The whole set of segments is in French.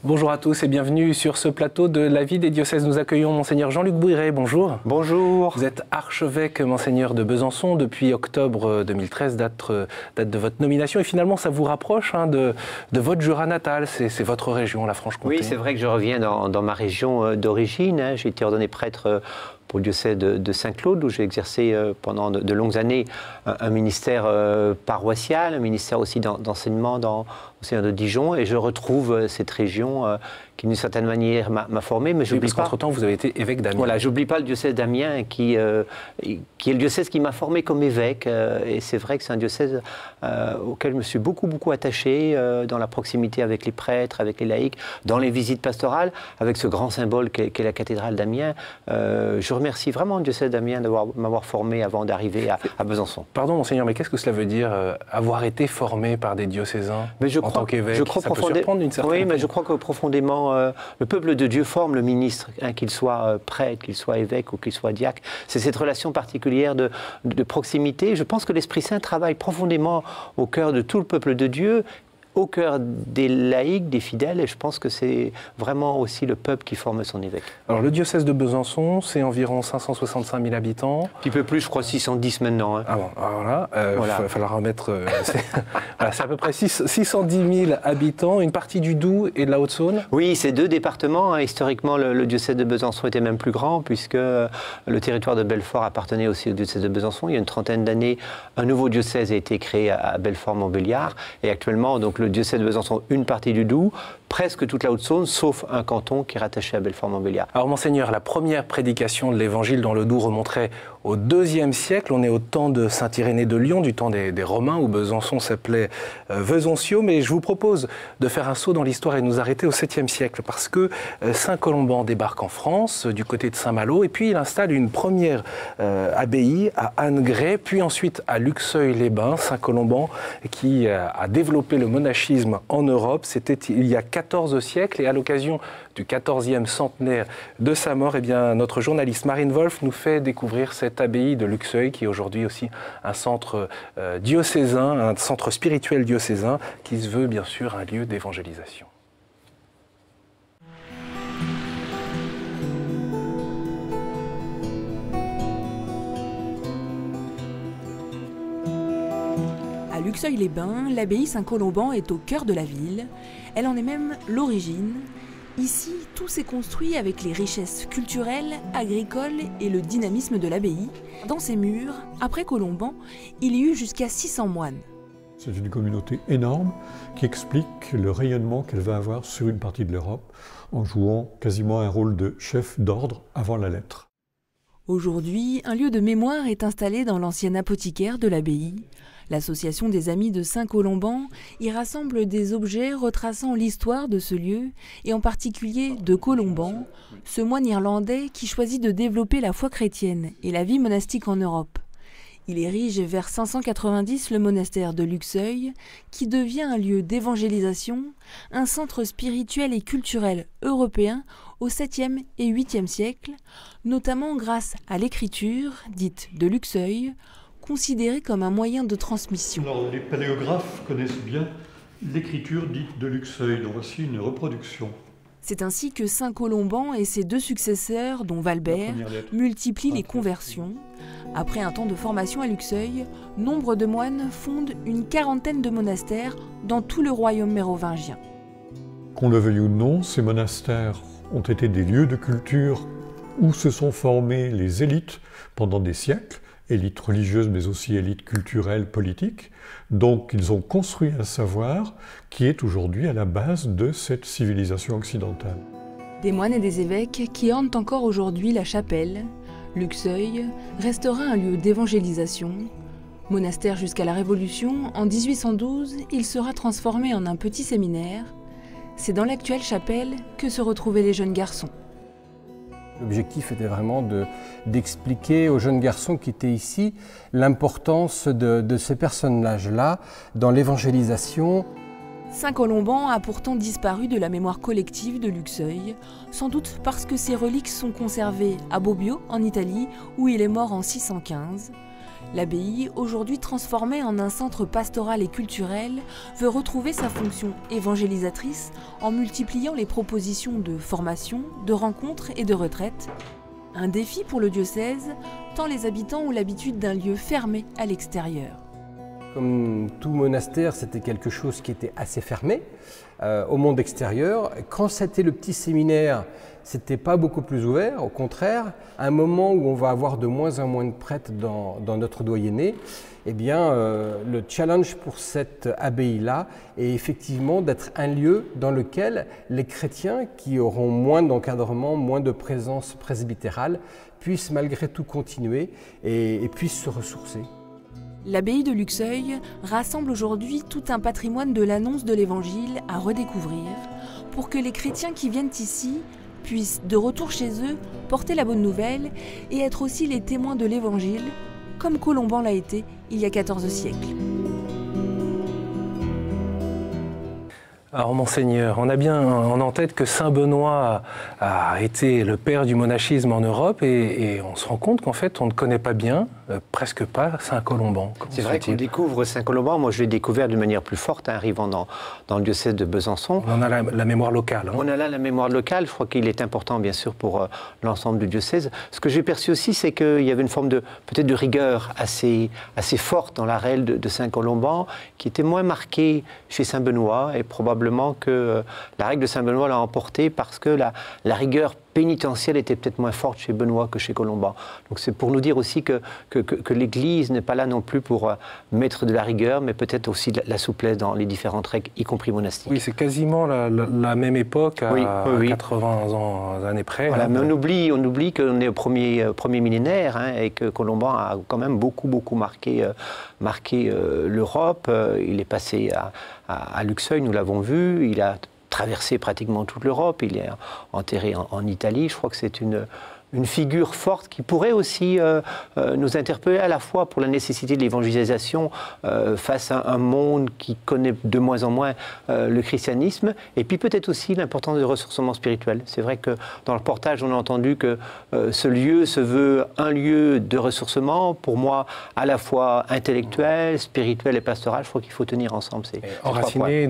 Bonjour à tous et bienvenue sur ce plateau de la vie des diocèses. Nous accueillons Monseigneur Jean-Luc Bouiré. Bonjour. Bonjour. Vous êtes archevêque Monseigneur de Besançon depuis octobre 2013, date de votre nomination. Et finalement, ça vous rapproche de votre Jura natal. C'est votre région, la Franche-Comté. Oui, c'est vrai que je reviens dans ma région d'origine. J'ai été ordonné prêtre pour le diocèse de Saint-Claude, où j'ai exercé pendant de longues années un ministère paroissial, un ministère aussi d'enseignement au Sénat de Dijon. Et je retrouve cette région qui, d'une certaine manière, m'a formé. Mais j'oublie pas. Parce qu'entre-temps, vous avez été évêque d'Amiens. Voilà, j'oublie pas le diocèse d'Amiens, qui est le diocèse qui m'a formé comme évêque. Et c'est vrai que c'est un diocèse auquel je me suis beaucoup attaché, dans la proximité avec les prêtres, avec les laïcs, dans les visites pastorales, avec ce grand symbole qu'est la cathédrale d'Amiens. Je remercie vraiment le diocèse d'Amiens de m'avoir formé avant d'arriver à Besançon. Pardon, Monseigneur, mais qu'est-ce que cela veut dire, avoir été formé par des diocésains en tant qu'évêque? Ça peut surprendre d'une certaine Oui, mais je crois que profondément, le peuple de Dieu forme le ministre, qu'il soit prêtre, qu'il soit évêque ou qu'il soit diacre. C'est cette relation particulière de proximité. Je pense que l'Esprit Saint travaille profondément au cœur de tout le peuple de Dieu, au cœur des laïcs, des fidèles, et je pense que c'est vraiment aussi le peuple qui forme son évêque. Alors le diocèse de Besançon, c'est environ 565 000 habitants. Un petit peu plus, je crois 610 maintenant. Hein. Ah bon, alors là, il va falloir remettre... c'est à peu près 610 000 habitants, une partie du Doubs et de la Haute-Saône. Oui, c'est deux départements. Historiquement, le diocèse de Besançon était même plus grand, puisque le territoire de Belfort appartenait aussi au diocèse de Besançon. Il y a une trentaine d'années, un nouveau diocèse a été créé à Belfort-Montbéliard, et actuellement, donc, le diocèse de Besançon, une partie du Doubs, presque toute la Haute-Saône, sauf un canton qui est rattaché à Belfort-Montbéliard. Alors, Monseigneur, la première prédication de l'Évangile dans le Doubs remonterait au IIe siècle. On est au temps de Saint-Irénée de Lyon, du temps des Romains, où Besançon s'appelait Vezoncio. Mais je vous propose de faire un saut dans l'histoire et de nous arrêter au 7e siècle, parce que Saint Colomban débarque en France, du côté de Saint-Malo, et puis il installe une première abbaye à Annegray, puis ensuite à Luxeuil-les-Bains. Saint Colomban qui a développé le monachisme en Europe. C'était il y a 14 siècles, et à l'occasion du 14e centenaire de sa mort, eh bien, notre journaliste Marine Wolf nous fait découvrir cette abbaye de Luxeuil, qui est aujourd'hui aussi un centre diocésain, un centre spirituel diocésain, qui se veut bien sûr un lieu d'évangélisation. À Luxeuil-les-Bains, l'abbaye Saint-Colomban est au cœur de la ville. Elle en est même l'origine. Ici, tout s'est construit avec les richesses culturelles, agricoles et le dynamisme de l'abbaye. Dans ses murs, après Colomban, il y eut jusqu'à 600 moines. C'est une communauté énorme qui explique le rayonnement qu'elle va avoir sur une partie de l'Europe en jouant quasiment un rôle de chef d'ordre avant la lettre. Aujourd'hui, un lieu de mémoire est installé dans l'ancien apothicaire de l'abbaye. L'association des Amis de Saint-Colomban y rassemble des objets retraçant l'histoire de ce lieu, et en particulier de Colomban, ce moine irlandais qui choisit de développer la foi chrétienne et la vie monastique en Europe. Il érige vers 590 le monastère de Luxeuil, qui devient un lieu d'évangélisation, un centre spirituel et culturel européen au 7e et 8e siècle, notamment grâce à l'écriture, dite de Luxeuil, considérée comme un moyen de transmission. Alors, les paléographes connaissent bien l'écriture dite de Luxeuil, dont voici une reproduction. C'est ainsi que Saint Colomban et ses deux successeurs, dont Valbert, multiplient les conversions. Après un temps de formation à Luxeuil, nombre de moines fondent une quarantaine de monastères dans tout le royaume mérovingien. Qu'on le veuille ou non, ces monastères ont été des lieux de culture où se sont formées les élites pendant des siècles, élites religieuses mais aussi élites culturelles, politiques. Donc ils ont construit un savoir qui est aujourd'hui à la base de cette civilisation occidentale. Des moines et des évêques qui ornent encore aujourd'hui la chapelle. Luxeuil restera un lieu d'évangélisation. Monastère jusqu'à la Révolution, en 1812, il sera transformé en un petit séminaire. C'est dans l'actuelle chapelle que se retrouvaient les jeunes garçons. L'objectif était vraiment d'expliquer aux jeunes garçons qui étaient ici l'importance de ces personnages-là dans l'évangélisation. Saint Colomban a pourtant disparu de la mémoire collective de Luxeuil, sans doute parce que ses reliques sont conservées à Bobbio, en Italie, où il est mort en 615. L'abbaye, aujourd'hui transformée en un centre pastoral et culturel, veut retrouver sa fonction évangélisatrice en multipliant les propositions de formation, de rencontres et de retraites. Un défi pour le diocèse, tant les habitants ont l'habitude d'un lieu fermé à l'extérieur. Comme tout monastère, c'était quelque chose qui était assez fermé au monde extérieur. Quand c'était le petit séminaire, c'était pas beaucoup plus ouvert, au contraire. À un moment où on va avoir de moins en moins de prêtres dans notre doyenné, eh bien, le challenge pour cette abbaye-là est effectivement d'être un lieu dans lequel les chrétiens qui auront moins d'encadrement, moins de présence presbytérale, puissent malgré tout continuer et puissent se ressourcer. L'abbaye de Luxeuil rassemble aujourd'hui tout un patrimoine de l'annonce de l'Évangile à redécouvrir pour que les chrétiens qui viennent ici puissent, de retour chez eux, porter la bonne nouvelle et être aussi les témoins de l'Évangile, comme Colomban l'a été il y a 14 siècles. Alors Monseigneur, on a bien en tête que Saint Benoît a été le père du monachisme en Europe et on se rend compte qu'en fait on ne connaît pas bien, presque pas, Saint Colomban. C'est vrai qu'on découvre Saint Colomban, moi je l'ai découvert d'une manière plus forte, arrivant dans le diocèse de Besançon. On en a la mémoire locale. On a là la mémoire locale, je crois qu'il est important bien sûr pour l'ensemble du diocèse. Ce que j'ai perçu aussi, c'est qu'il y avait une forme peut-être de rigueur assez forte dans la règle de Saint Colomban, qui était moins marquée chez Saint Benoît et probablement que la règle de Saint Benoît l'a emporté parce que la rigueur pénitentielle était peut-être moins forte chez Benoît que chez Colomban. Donc c'est pour nous dire aussi que l'Église n'est pas là non plus pour mettre de la rigueur, mais peut-être aussi de la souplesse dans les différentes règles, y compris monastiques. Oui, c'est quasiment la même époque, à 80 années près. Voilà, mais on oublie qu'on est au premier millénaire et que Colomban a quand même beaucoup marqué l'Europe. Il est passé à Luxeuil, nous l'avons vu, il a traversé pratiquement toute l'Europe, il est enterré en Italie. Je crois que c'est une figure forte qui pourrait aussi nous interpeller à la fois pour la nécessité de l'évangélisation face à un monde qui connaît de moins en moins le christianisme, et puis peut-être aussi l'importance du ressourcement spirituel. C'est vrai que dans le reportage, on a entendu que ce lieu se veut un lieu de ressourcement, pour moi, à la fois intellectuel, spirituel et pastoral. Je crois qu'il faut tenir ensemble ces enraciné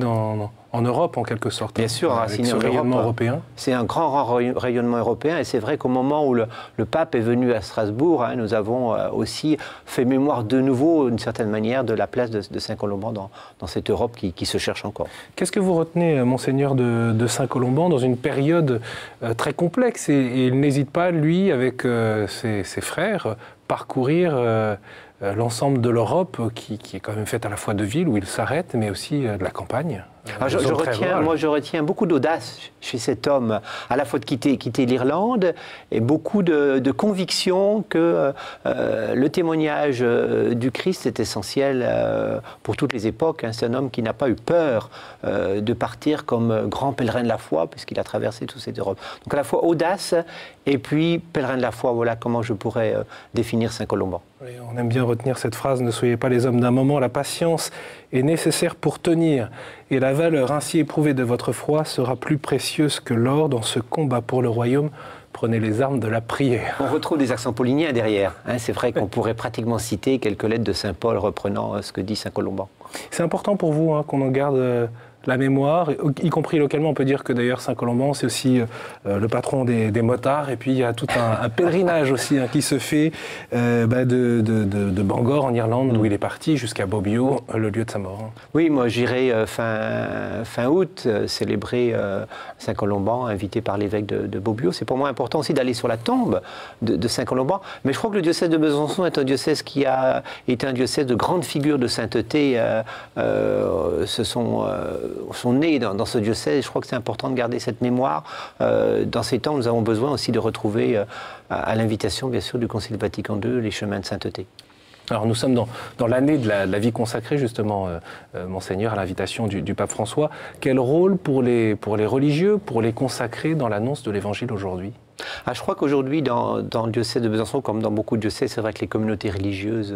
en Europe, en quelque sorte. Bien sûr, enraciné en rayonnement européen. C'est un grand rayonnement européen, et c'est vrai qu'au moment où le pape est venu à Strasbourg, nous avons aussi fait mémoire de nouveau, d'une certaine manière, de la place de Saint Colomban dans cette Europe qui se cherche encore. Qu'est-ce que vous retenez, Monseigneur, de Saint Colomban dans une période très complexe, et il n'hésite pas, lui, avec ses frères, parcourir l'ensemble de l'Europe, qui est quand même faite à la fois de villes où il s'arrête, mais aussi de la campagne. Je retiens beaucoup d'audace chez cet homme, à la fois de quitter l'Irlande, et beaucoup de conviction que le témoignage du Christ est essentiel pour toutes les époques. C'est un homme qui n'a pas eu peur de partir comme grand pèlerin de la foi, puisqu'il a traversé toute cette Europe. Donc à la fois audace et puis pèlerin de la foi, voilà comment je pourrais définir Saint Colomban. Oui, on aime bien retenir cette phrase: ne soyez pas les hommes d'un moment, la patience est nécessaire pour tenir, et la valeur ainsi éprouvée de votre foi sera plus précieuse que l'or dans ce combat pour le royaume. Prenez les armes de la prière. On retrouve des accents pauliniens derrière. C'est vrai qu'on pourrait pratiquement citer quelques lettres de Saint Paul reprenant ce que dit Saint Colomban. C'est important pour vous qu'on en garde la mémoire, y compris localement. On peut dire que d'ailleurs Saint Colomban, c'est aussi le patron des motards, et puis il y a tout un pèlerinage aussi qui se fait de Bangor en Irlande, où il est parti, jusqu'à Bobbio, le lieu de sa mort. Oui, moi j'irai fin août célébrer Saint Colomban, invité par l'évêque de Bobbio. C'est pour moi important aussi d'aller sur la tombe de Saint Colomban, mais je crois que le diocèse de Besançon est un diocèse qui a été un diocèse de grandes figures de sainteté. Sont nés dans ce diocèse. Je crois que c'est important de garder cette mémoire. Dans ces temps, nous avons besoin aussi de retrouver, à l'invitation bien sûr du Concile Vatican II, les chemins de sainteté. Alors nous sommes dans l'année de la vie consacrée, justement, Monseigneur, à l'invitation du pape François. Quel rôle pour les religieux, pour les consacrés dans l'annonce de l'Évangile aujourd'hui ? Je crois qu'aujourd'hui, dans le diocèse de Besançon, comme dans beaucoup de diocèses, c'est vrai que les communautés religieuses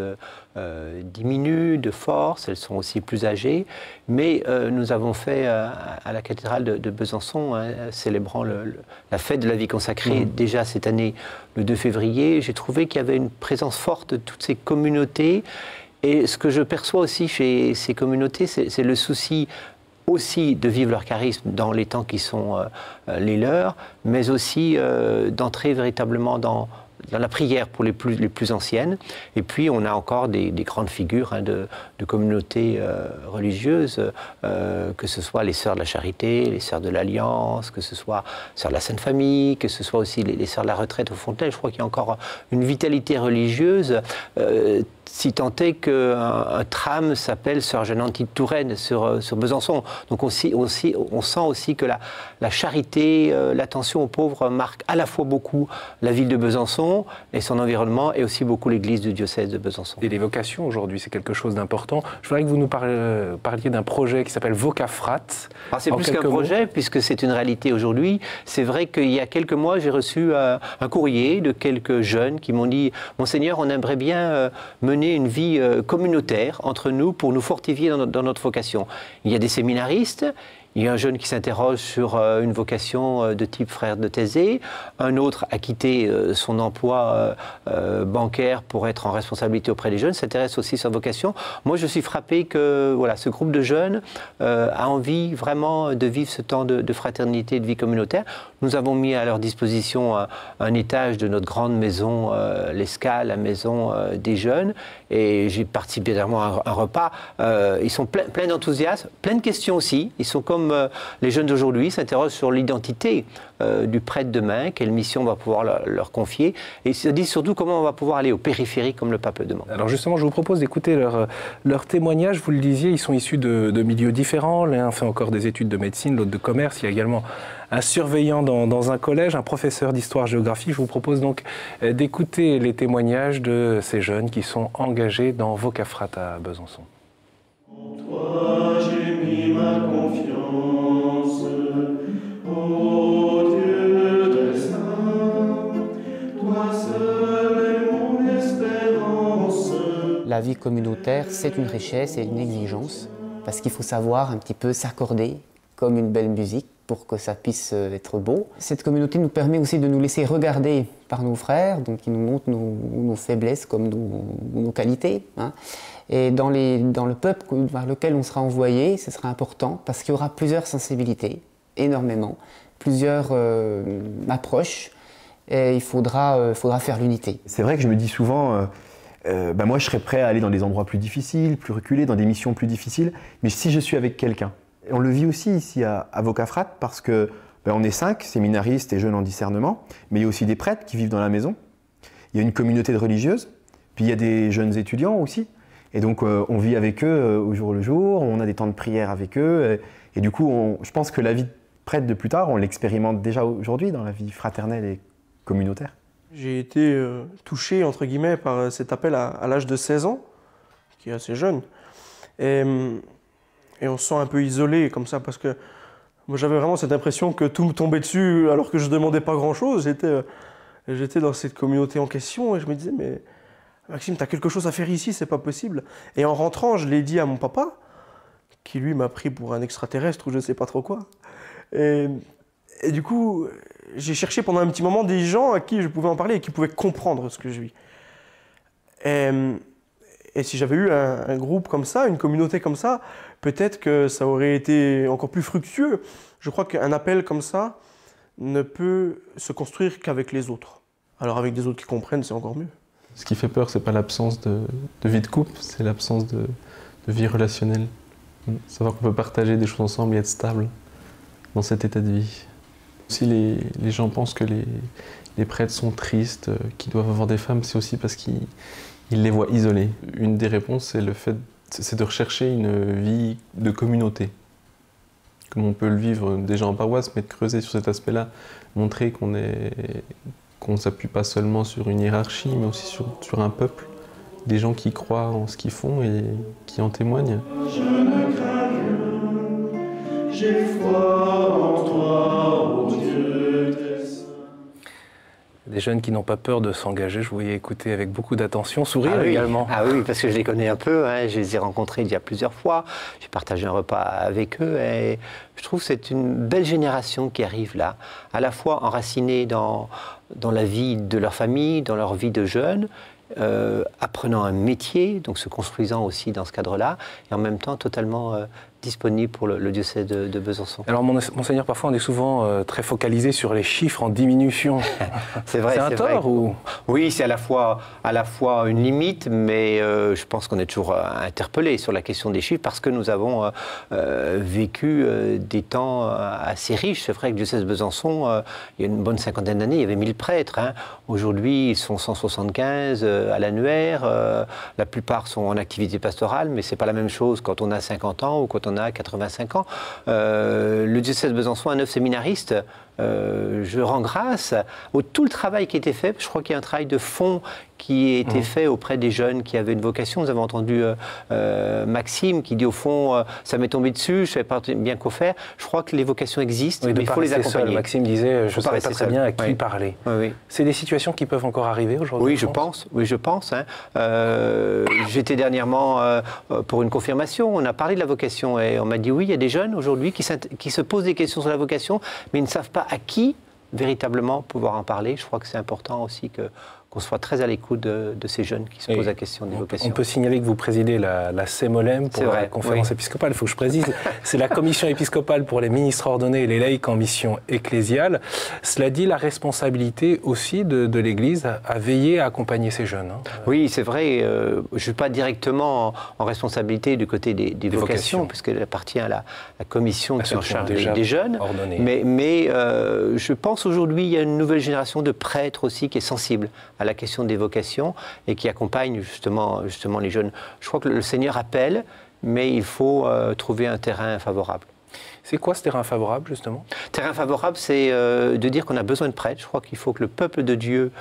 diminuent de force, elles sont aussi plus âgées, mais nous avons fait à la cathédrale de Besançon, célébrant la fête de la vie consacrée, déjà cette année, le 2 février, j'ai trouvé qu'il y avait une présence forte de toutes ces communautés, et ce que je perçois aussi chez ces communautés, c'est le souci aussi de vivre leur charisme dans les temps qui sont les leurs, mais aussi d'entrer véritablement dans la prière pour les plus anciennes. Et puis, on a encore des grandes figures de communautés religieuses, que ce soit les Sœurs de la Charité, les Sœurs de l'Alliance, que ce soit les Sœurs de la Sainte Famille, que ce soit aussi les Sœurs de la Retraite au Fontenay. Je crois qu'il y a encore une vitalité religieuse, si tant est qu'un tram s'appelle Sœur Jeanne-Antie de Touraine sur Besançon. Donc on sent aussi que la charité, l'attention aux pauvres marque à la fois beaucoup la ville de Besançon et son environnement, et aussi beaucoup l'église du diocèse de Besançon. Et les vocations aujourd'hui, c'est quelque chose d'important. Je voudrais que vous nous parliez d'un projet qui s'appelle Vocafrat. C'est plus qu'un projet, puisque c'est une réalité aujourd'hui. C'est vrai qu'il y a quelques mois, j'ai reçu un courrier de quelques jeunes qui m'ont dit « Monseigneur, on aimerait bien mener une vie communautaire entre nous pour nous fortifier dans notre vocation. » Il y a des séminaristes. Il y a un jeune qui s'interroge sur une vocation de type frère de Thésée, un autre a quitté son emploi bancaire pour être en responsabilité auprès des jeunes, s'intéresse aussi à sa vocation. Moi, je suis frappé que voilà, ce groupe de jeunes a envie vraiment de vivre ce temps de fraternité et de vie communautaire. Nous avons mis à leur disposition un étage de notre grande maison, l'Escale, la maison des jeunes, et j'ai participé évidemment à un repas. Ils sont pleins d'enthousiasme, plein de questions aussi. Ils sont comme les jeunes d'aujourd'hui, s'interrogent sur l'identité du prêtre demain, quelle mission on va pouvoir leur confier, et ils se disent surtout comment on va pouvoir aller aux périphéries comme le pape le demande. Alors justement, je vous propose d'écouter leur témoignage. Vous le disiez, ils sont issus de milieux différents. L'un fait encore des études de médecine, l'autre de commerce. Il y a également un surveillant dans un collège, un professeur d'histoire-géographie. Je vous propose donc d'écouter les témoignages de ces jeunes qui sont engagés dans Vocafrat à Besançon. En toi, j'ai mis ma confiance, ô Dieu destin, toi seul est mon espérance. La vie communautaire, c'est une richesse et une exigence, parce qu'il faut savoir un petit peu s'accorder comme une belle musique pour que ça puisse être beau. Cette communauté nous permet aussi de nous laisser regarder par nos frères, donc qui nous montrent nos faiblesses comme nos qualités. Hein. Et dans le peuple vers lequel on sera envoyé, ce sera important parce qu'il y aura plusieurs sensibilités, énormément, plusieurs approches, et il faudra faire l'unité. C'est vrai que je me dis souvent, moi je serais prêt à aller dans des endroits plus difficiles, plus reculés, dans des missions plus difficiles, mais si je suis avec quelqu'un. On le vit aussi ici à Vocafrat parce que on est 5 séminaristes et jeunes en discernement, mais il y a aussi des prêtres qui vivent dans la maison. Il y a une communauté de religieuses, puis il y a des jeunes étudiants aussi. Et donc on vit avec eux au jour le jour, on a des temps de prière avec eux. Et du coup, je pense que la vie de prêtre de plus tard, on l'expérimente déjà aujourd'hui dans la vie fraternelle et communautaire. J'ai été touché, entre guillemets, par cet appel à l'âge de 16 ans, qui est assez jeune. Et on se sent un peu isolé comme ça, parce que moi j'avais vraiment cette impression que tout me tombait dessus alors que je ne demandais pas grand-chose. J'étais dans cette communauté en question et je me disais, mais Maxime, tu as quelque chose à faire ici, c'est pas possible. Et en rentrant, je l'ai dit à mon papa, qui lui m'a pris pour un extraterrestre ou je ne sais pas trop quoi. Et du coup, j'ai cherché pendant un petit moment des gens à qui je pouvais en parler et qui pouvaient comprendre ce que je vis. Et si j'avais eu un groupe comme ça, une communauté comme ça, peut-être que ça aurait été encore plus fructueux. Je crois qu'un appel comme ça ne peut se construire qu'avec les autres. Alors avec des autres qui comprennent, c'est encore mieux. Ce qui fait peur, c'est pas l'absence de vie de couple, c'est l'absence de vie relationnelle. Savoir qu'on peut partager des choses ensemble et être stable dans cet état de vie. Si les gens pensent que les prêtres sont tristes, qu'ils doivent avoir des femmes, c'est aussi parce qu'ils les voient isolés. Une des réponses, c'est de rechercher une vie de communauté. Comme on peut le vivre déjà en paroisse, mais de creuser sur cet aspect-là, montrer qu'on ne s'appuie pas seulement sur une hiérarchie, mais aussi sur un peuple, des gens qui croient en ce qu'ils font et qui en témoignent. Je ne crains rien, j'ai foi en toi, ô Dieu des saints. Des jeunes qui n'ont pas peur de s'engager, je vous voyais écouter avec beaucoup d'attention, sourire également. Ah oui, parce que je les connais un peu, hein. Je les ai rencontrés il y a plusieurs fois, j'ai partagé un repas avec eux et je trouve que c'est une belle génération qui arrive là, à la fois enracinée dans la vie de leur famille, dans leur vie de jeunes, apprenant un métier, donc se construisant aussi dans ce cadre-là, et en même temps totalement disponible pour le diocèse de Besançon. Alors, Monseigneur, parfois on est souvent très focalisé sur les chiffres en diminution. C'est vrai. C'est un tort ou... Oui, c'est à la fois une limite, mais je pense qu'on est toujours interpellé sur la question des chiffres parce que nous avons vécu des temps assez riches. C'est vrai que le diocèse de Besançon, il y a une bonne cinquantaine d'années, il y avait 1000 prêtres. Hein. Aujourd'hui, ils sont 175 à l'annuaire. La plupart sont en activité pastorale, mais ce n'est pas la même chose quand on a 50 ans ou quand on a 85 ans. Le diocèse de Besançon a 9 séminaristes. Je rends grâce à tout le travail qui a été fait. Je crois qu'il y a un travail de fond qui a été fait auprès des jeunes qui avaient une vocation. Nous avons entendu Maxime qui dit au fond, ça m'est tombé dessus, je ne savais pas bien quoi faire. Je crois que les vocations existent, mais il faut les accompagner. Seul. Maxime disait, je ne savais pas très bien à qui parler. Oui. C'est des situations qui peuvent encore arriver aujourd'hui? Oui, je pense. Hein. J'étais dernièrement pour une confirmation, on a parlé de la vocation et on m'a dit oui, il y a des jeunes aujourd'hui qui se posent des questions sur la vocation, mais ils ne savent pas à qui véritablement pouvoir en parler. Je crois que c'est important aussi qu'on soit très à l'écoute de ces jeunes qui se posent la question des vocations. On peut signaler que vous présidez la CEMOLEM pour la conférence épiscopale. Il faut que je précise, c'est la commission épiscopale pour les ministres ordonnés et les laïcs en mission ecclésiale. Cela dit, la responsabilité aussi de l'Église à veiller à accompagner ces jeunes. Hein. Oui, c'est vrai. Je ne suis pas directement en responsabilité du côté des vocations, puisqu'elle appartient à la commission qui est en charge des jeunes. Mais je pense aujourd'hui, il y a une nouvelle génération de prêtres aussi qui est sensible à la question des vocations et qui accompagne justement les jeunes. Je crois que le Seigneur appelle, mais il faut trouver un terrain favorable. C'est quoi ce terrain favorable, justement? Terrain favorable, c'est de dire qu'on a besoin de prêtres. Je crois qu'il faut que le peuple de Dieu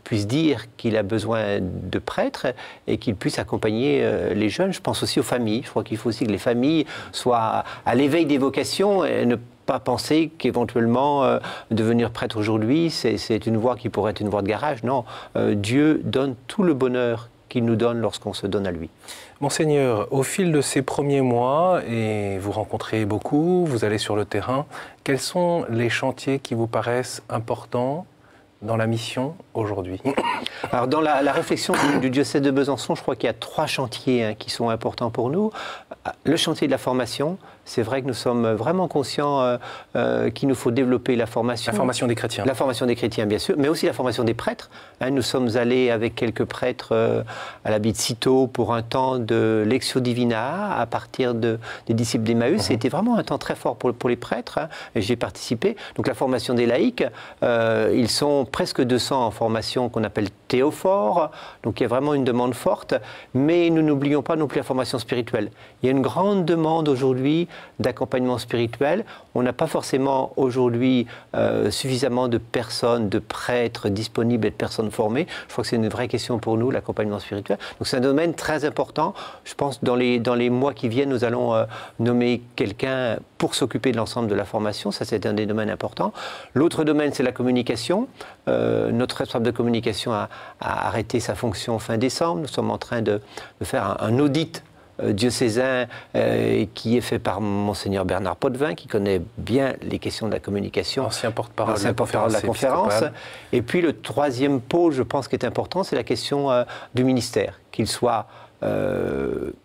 puisse dire qu'il a besoin de prêtres et qu'il puisse accompagner les jeunes. Je pense aussi aux familles. Je crois qu'il faut aussi que les familles soient à l'éveil des vocations et ne pas penser qu'éventuellement devenir prêtre aujourd'hui, c'est une voie qui pourrait être une voie de garage. Non, Dieu donne tout le bonheur qu'il nous donne lorsqu'on se donne à lui. Monseigneur, au fil de ces premiers mois, et vous rencontrez beaucoup, vous allez sur le terrain, quels sont les chantiers qui vous paraissent importants dans la mission aujourd'hui? Alors dans la réflexion du diocèse de Besançon, je crois qu'il y a 3 chantiers qui sont importants pour nous. Le chantier de la formation, c'est vrai que nous sommes vraiment conscients qu'il nous faut développer la formation. La formation des chrétiens. La formation des chrétiens, bien sûr, mais aussi la formation des prêtres. Nous sommes allés avec quelques prêtres à l'abbaye de Cîteaux pour un temps de Lectio Divina à partir des disciples d'Emmaüs. C'était vraiment un temps très fort pour les prêtres, et j'y ai participé. Donc la formation des laïcs, ils sont presque 200 en formation qu'on appelle théophore, donc il y a vraiment une demande forte, mais nous n'oublions pas non plus la formation spirituelle. Il y a une grande demande aujourd'hui d'accompagnement spirituel. On n'a pas forcément aujourd'hui suffisamment de personnes, de prêtres disponibles et de personnes formées. Je crois que c'est une vraie question pour nous, l'accompagnement spirituel. Donc c'est un domaine très important. Je pense que dans les mois qui viennent, nous allons nommer quelqu'un pour s'occuper de l'ensemble de la formation. Ça, c'est un des domaines importants. L'autre domaine, c'est la communication. Notre responsable de communication a arrêté sa fonction fin décembre. Nous sommes en train de faire un audit diocésain qui est fait par Monseigneur Bernard Potvin, qui connaît bien les questions de la communication. Ancien porte-parole de la conférence. Et puis le troisième pôle, je pense, qui est important, c'est la question du ministère, qu'il soit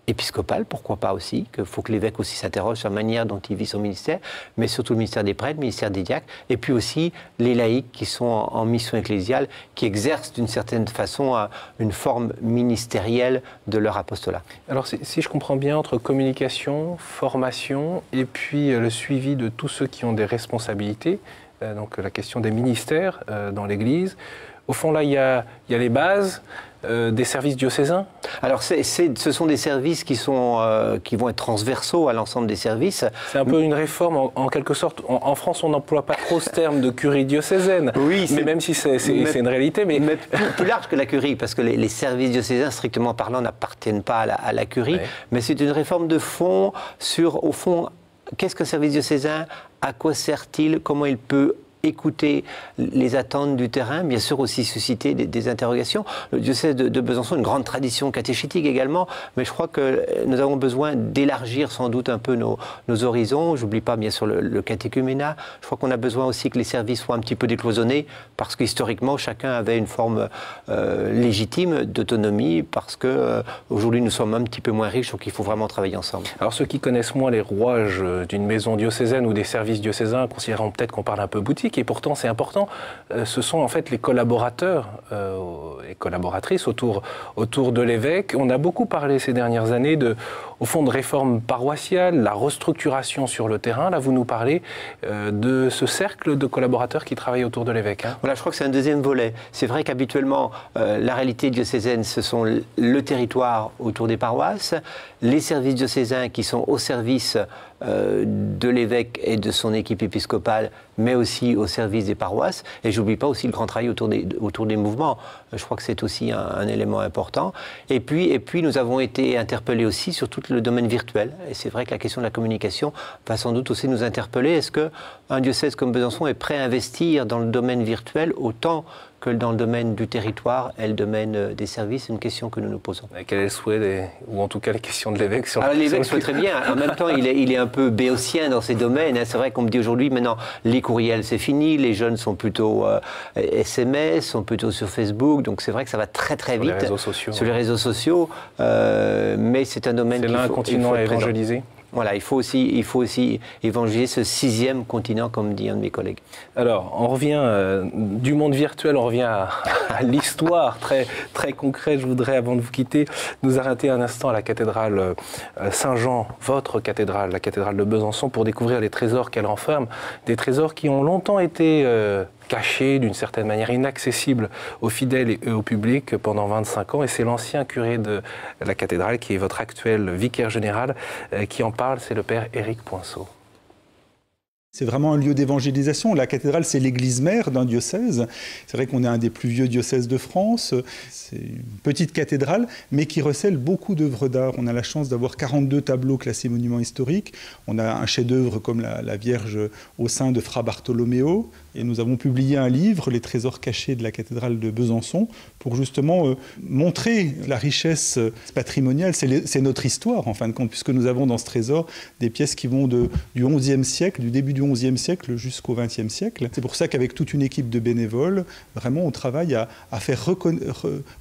épiscopal, pourquoi pas aussi, qu'il faut que l'évêque aussi s'interroge sur la manière dont il vit son ministère, mais surtout le ministère des prêtres, le ministère des diacres, et puis aussi les laïcs qui sont en mission ecclésiale, qui exercent d'une certaine façon une forme ministérielle de leur apostolat. Alors si je comprends bien, entre communication, formation, et puis le suivi de tous ceux qui ont des responsabilités, donc la question des ministères dans l'Église, au fond là il y a les bases, des services diocésains? Alors, ce sont des services qui vont être transversaux à l'ensemble des services. C'est un peu une réforme, en quelque sorte. En France, on n'emploie pas trop ce terme de curie diocésaine. Oui, mais même si c'est une réalité. Mais plus large que la curie, parce que les services diocésains, strictement parlant, n'appartiennent pas à la curie. Ouais. Mais c'est une réforme de fond sur, au fond, qu'est-ce qu'un service diocésain? À quoi sert-il? Comment il peut écouter les attentes du terrain, bien sûr aussi susciter des interrogations. Le diocèse de Besançon a une grande tradition catéchétique également, mais je crois que nous avons besoin d'élargir sans doute un peu nos horizons. J'oublie pas bien sûr le catéchuménat. Je crois qu'on a besoin aussi que les services soient un petit peu décloisonnés, parce qu'historiquement chacun avait une forme légitime d'autonomie, parce que aujourd'hui nous sommes un petit peu moins riches, donc il faut vraiment travailler ensemble. Alors ceux qui connaissent moins les rouages d'une maison diocésaine ou des services diocésains considéreront peut-être qu'on parle un peu boutique, et pourtant c'est important. Ce sont en fait les collaborateurs et collaboratrices autour de l'évêque. On a beaucoup parlé ces dernières années au fond de réforme paroissiale, la restructuration sur le terrain. Là, vous nous parlez de ce cercle de collaborateurs qui travaillent autour de l'évêque. Hein. Voilà, je crois que c'est un deuxième volet. C'est vrai qu'habituellement, la réalité diocésaine, ce sont le territoire autour des paroisses, les services diocésains qui sont au service de l'évêque et de son équipe épiscopale, mais aussi au service des paroisses. Et je n'oublie pas aussi le grand travail autour des mouvements. Je crois que c'est aussi un élément important. Et puis, nous avons été interpellés aussi sur tout le domaine virtuel. Et c'est vrai que la question de la communication va sans doute aussi nous interpeller. Est-ce qu'un diocèse comme Besançon est prêt à investir dans le domaine virtuel autant que dans le domaine du territoire et le domaine des services? C'est une question que nous nous posons. Et quel est le souhait, ou en tout cas la question de l'évêque sur l'évêque souhaite très bien. En même temps, il est un peu béotien dans ces domaines. C'est vrai qu'on me dit aujourd'hui, maintenant, les courriels, c'est fini. Les jeunes sont plutôt SMS, sont plutôt sur Facebook. Donc c'est vrai que ça va très très vite. Sur les réseaux sociaux. Sur les réseaux sociaux. Mais c'est un domaine qu'il faut continuer à évangéliser. Voilà, il faut aussi évangéliser ce 6e continent, comme dit un de mes collègues. Alors, on revient du monde virtuel, on revient à l'histoire très, très concrète. Je voudrais, avant de vous quitter, nous arrêter un instant à la cathédrale Saint-Jean, votre cathédrale, la cathédrale de Besançon, pour découvrir les trésors qu'elle renferme, des trésors qui ont longtemps été cachés, d'une certaine manière inaccessibles aux fidèles et au public pendant 25 ans. Et c'est l'ancien curé de la cathédrale, qui est votre actuel vicaire général, qui en parle, c'est le père Éric Poinceau. C'est vraiment un lieu d'évangélisation. La cathédrale, c'est l'église mère d'un diocèse. C'est vrai qu'on est un des plus vieux diocèses de France. C'est une petite cathédrale, mais qui recèle beaucoup d'œuvres d'art. On a la chance d'avoir 42 tableaux classés monuments historiques. On a un chef-d'œuvre comme la Vierge au sein de Fra Bartolomeo. Et nous avons publié un livre, Les trésors cachés de la cathédrale de Besançon, pour justement montrer la richesse patrimoniale. C'est notre histoire, en fin de compte, puisque nous avons dans ce trésor des pièces qui vont du XIe siècle, du début du XIe siècle jusqu'au XXe siècle. C'est pour ça qu'avec toute une équipe de bénévoles, vraiment on travaille à faire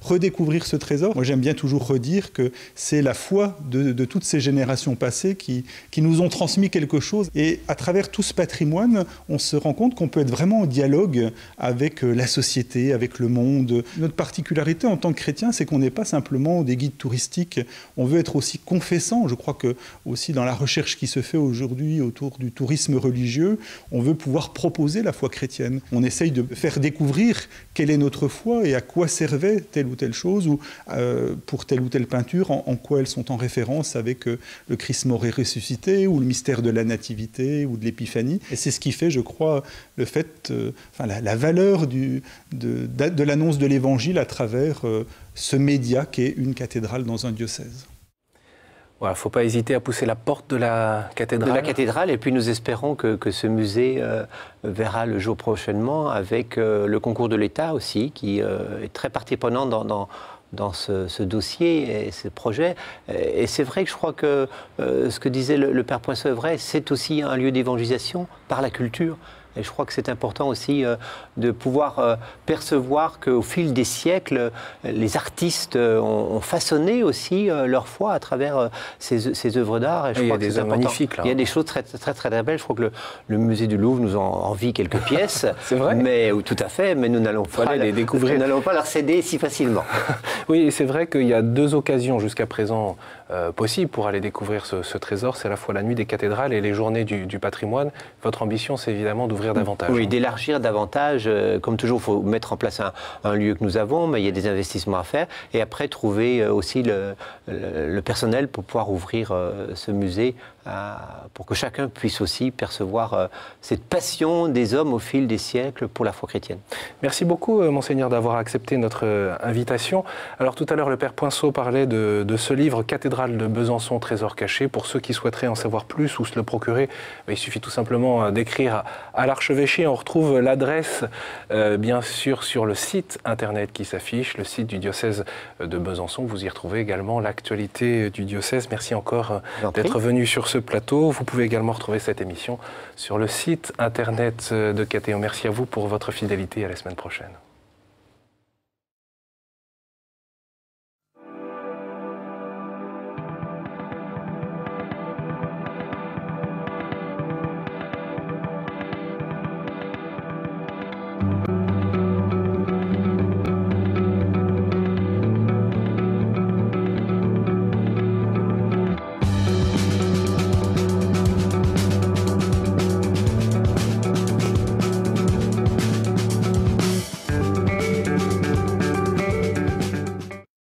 redécouvrir ce trésor. Moi j'aime bien toujours redire que c'est la foi de toutes ces générations passées qui nous ont transmis quelque chose. Et à travers tout ce patrimoine, on se rend compte qu'on peut être vraiment en dialogue avec la société, avec le monde. Notre particularité en tant que chrétien, c'est qu'on n'est pas simplement des guides touristiques. On veut être aussi confessant. Je crois que aussi dans la recherche qui se fait aujourd'hui autour du tourisme religieux, on veut pouvoir proposer la foi chrétienne. On essaye de faire découvrir quelle est notre foi et à quoi servait telle ou telle chose, ou pour telle ou telle peinture, en quoi elles sont en référence avec le Christ mort et ressuscité, ou le mystère de la Nativité, ou de l'Épiphanie. Et c'est ce qui fait, je crois, le fait, la valeur de l'annonce de l'Évangile à travers ce média qu'est une cathédrale dans un diocèse. Il ne faut pas hésiter à pousser la porte de la cathédrale. De la cathédrale, et puis nous espérons que ce musée verra le jour prochainement avec le concours de l'État aussi, qui est très partie prenante dans ce dossier et ce projet. Et c'est vrai que je crois que ce que disait le père Poinceau est vrai, c'est aussi un lieu d'évangélisation par la culture. Et je crois que c'est important aussi de pouvoir percevoir qu'au fil des siècles, les artistes ont façonné aussi leur foi à travers ces œuvres d'art. Et je crois que c'est magnifique. Il y a des choses très, très, très belles. Je crois que le musée du Louvre nous en envie quelques pièces. C'est vrai. Tout à fait, mais nous n'allons pas les découvrir. Nous n'allons pas leur céder si facilement. Oui, et c'est vrai qu'il y a 2 occasions jusqu'à présent possibles pour aller découvrir ce trésor. C'est à la fois la nuit des cathédrales et les journées du patrimoine. Votre ambition, c'est évidemment d'ouvrir davantage. Oui, d'élargir davantage. Comme toujours, il faut mettre en place un lieu que nous avons, mais il y a des investissements à faire. Et après, trouver aussi le personnel pour pouvoir ouvrir ce musée pour que chacun puisse aussi percevoir cette passion des hommes au fil des siècles pour la foi chrétienne. Merci beaucoup, Monseigneur, d'avoir accepté notre invitation. Alors tout à l'heure, le Père Poinceau parlait de ce livre « Cathédrale de Besançon, trésor caché ». Pour ceux qui souhaiteraient en savoir plus ou se le procurer, il suffit tout simplement d'écrire à l'archevêché. On retrouve l'adresse, bien sûr, sur le site internet qui s'affiche, le site du diocèse de Besançon. Vous y retrouvez également l'actualité du diocèse. Merci encore d'être venu sur ce plateau. Vous pouvez également retrouver cette émission sur le site internet de Catéo. Merci à vous pour votre fidélité et à la semaine prochaine.